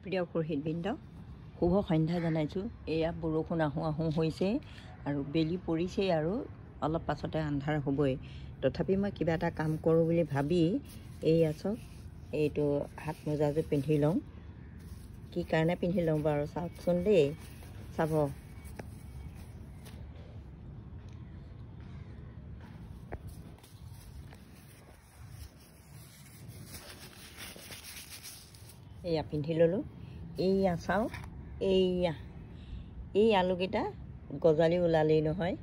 প্ৰিয় সুহৃদবৃন্দ, শুভ সন্ধ্যা জনাইছোঁ। এয়া বৰষুণ আহোঁ আহোঁ হৈছে আৰু বেলি পৰিছেই আৰু অলপ পাছতে আন্ধাৰ হ'বই। তথাপি মই কিবা এটা কাম কৰোঁ বুলি ভাবি এয়া চাওক, এইটো হাত মোজাযোৰ পিন্ধি লওঁ। কি কাৰণে পিন্ধি লওঁ বাৰু চাওকচোন দেই, চাব। এয়া পিন্ধি ল'লোঁ। এইয়া চাওক, এই আলুকেইটা গজালি ওলালেই নহয়।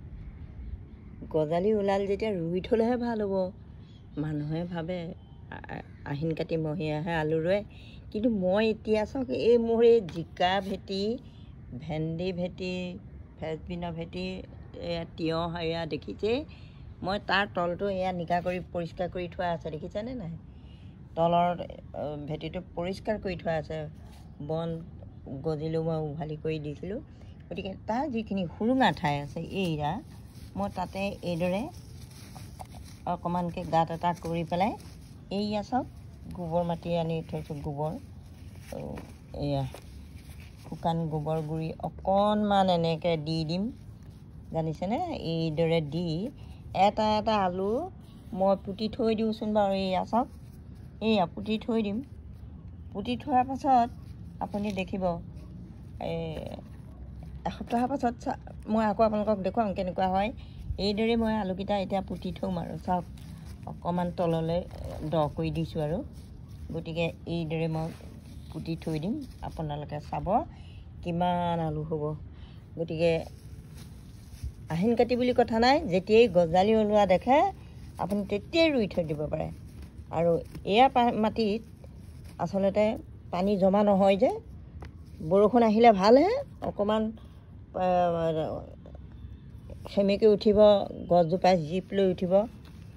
গজালি ওলাল যেতিয়া ৰুই থ'লেহে ভাল হ'ব। মানুহে ভাবে আহিন কাতি মহীয়াহে আলু ৰুৱে, কিন্তু মই এতিয়া চাওক, মোৰ এই জিকা ভেটি, ভেন্দি ভেটি, ফ্ৰেঞ্চবিনৰ ভেটি, এয়া তিয়ঁহ, এয়া দেখিছেই। মই তাৰ তলটো এয়া নিকা কৰি পৰিষ্কাৰ কৰি থোৱা আছে, দেখিছেনে নাই? তলৰ ভেটিটো পৰিষ্কাৰ কৰি থোৱা আছে। বন গজিলেও মই উভালি কৰি দিছিলোঁ। গতিকে তাৰ যিখিনি সুৰুঙা ঠাই আছে, এইয়া মই তাতে এইদৰে অকণমানকৈ গাঁত এটা কৰি পেলাই, এইয়া চাওক, গোবৰ মাটি আনি থৈছোঁ। গোবৰ, এয়া শুকান গোবৰ গুড়ি অকণমান এনেকৈ দি দিম, জানিছেনে? এইদৰে দি এটা এটা আলু মই পুতি থৈ দিওঁচোন বাৰু। এইয়া চাওক, এইয়া পুতি থৈ দিম। পুতি থোৱাৰ পাছত আপুনি দেখিব, এসপ্তাহৰ পাছত মই আকৌ আপোনালোকক দেখুৱাম কেনেকুৱা হয়। এইদৰে মই আলুকেইটা এতিয়া পুতি থ'ম আৰু চাওক, অকণমান তললৈ দ কৰি দিছোঁ আৰু। গতিকে এইদৰে মই পুতি থৈ দিম, আপোনালোকে চাব কিমান আলু হ'ব। গতিকে আহিন কাটি বুলি কথা নাই, যেতিয়াই গজালি ওলোৱা দেখে আপুনি তেতিয়াই ৰুই থৈ দিব পাৰে। আৰু এয়া মাটিত আচলতে পানী জমা নহয় যে, বৰষুণ আহিলে ভালহে, অকণমান সেমেকি উঠিব, গছজোপাই জীপ লৈ উঠিব,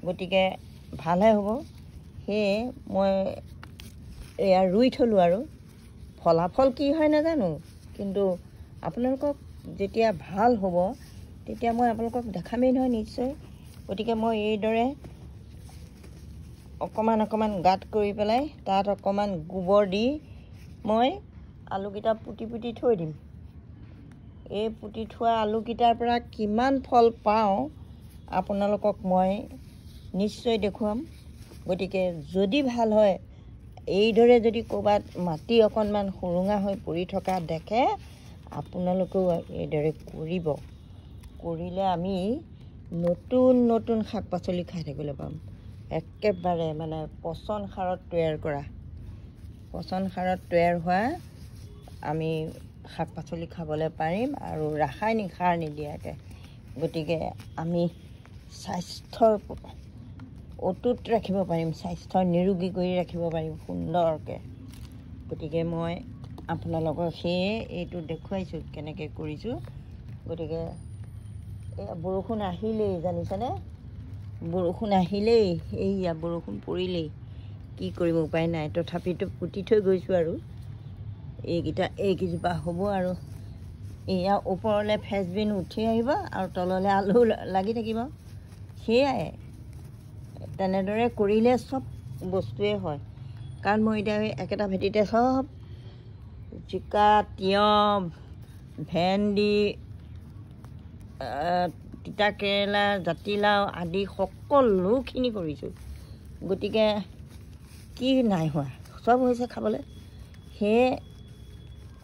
গতিকে ভালহে হ'ব। সেয়ে মই এয়া ৰুই থ'লোঁ আৰু ফলাফল কি হয় নাজানো, কিন্তু আপোনালোকক যেতিয়া ভাল হ'ব তেতিয়া মই আপোনালোকক দেখামেই নহয় নিশ্চয়। গতিকে মই এইদৰে অকণমান অকণমান গাঁত কৰি পেলাই তাত অকণমান গোবৰ দি মই আলুকেইটা পুতি পুতি থৈ দিম। এই পুতি থোৱা আলুকেইটাৰ পৰা কিমান ফল পাওঁ আপোনালোকক মই নিশ্চয় দেখুৱাম। গতিকে যদি ভাল হয়, এইদৰে যদি ক'ৰবাত মাটি অকণমান সুৰুঙা হৈ পৰি থকা দেখে, আপোনালোকেও এইদৰে কৰিব। কৰিলে আমি নতুন নতুন শাক পাচলি খাই থাকিবলৈ পাম। একেবাৰে মানে পচন সাৰত তৈয়াৰ কৰা, পচন সাৰত তৈয়াৰ হোৱা আমি শাক পাচলি খাবলৈ পাৰিম, আৰু ৰাসায়নিক সাৰ নিদিয়াকৈ। গতিকে আমি স্বাস্থ্যৰ অটুট ৰাখিব পাৰিম, স্বাস্থ্য নিৰোগী কৰি ৰাখিব পাৰিম সুন্দৰকৈ। গতিকে মই আপোনালোকক সেয়ে এইটো দেখুৱাইছোঁ কেনেকৈ কৰিছোঁ। গতিকে এয়া বৰষুণ আহিলেই, জানিছেনে? বৰষুণ আহিলেই, এইয়া বৰষুণ পৰিলেই, কি কৰিম উপায় নাই। তথাপিতো পুতি থৈ গৈছোঁ আৰু এইকেইজোপা হ'ব আৰু। এয়া ওপৰলৈ ফ্ৰেঞ্চবিন উঠি আহিব আৰু তললৈ আলু লাগি থাকিব। সেয়াই, তেনেদৰে কৰিলে চব বস্তুৱেই হয়। কাৰণ মই এতিয়া একেটা ভেটিতে চব জিকা, তিয়ঁহ, ভেন্দি, তিতা কেৰেলা, জাতিলাও আদি সকলোখিনি কৰিছোঁ। গতিকে কি নাই হোৱা, চব হৈছে খাবলৈ। সেয়ে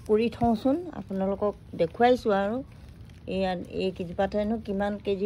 কৰি থওঁচোন, আপোনালোকক দেখুৱাইছোঁ আৰু। এইকেইজোপাতেনো কিমান কেজি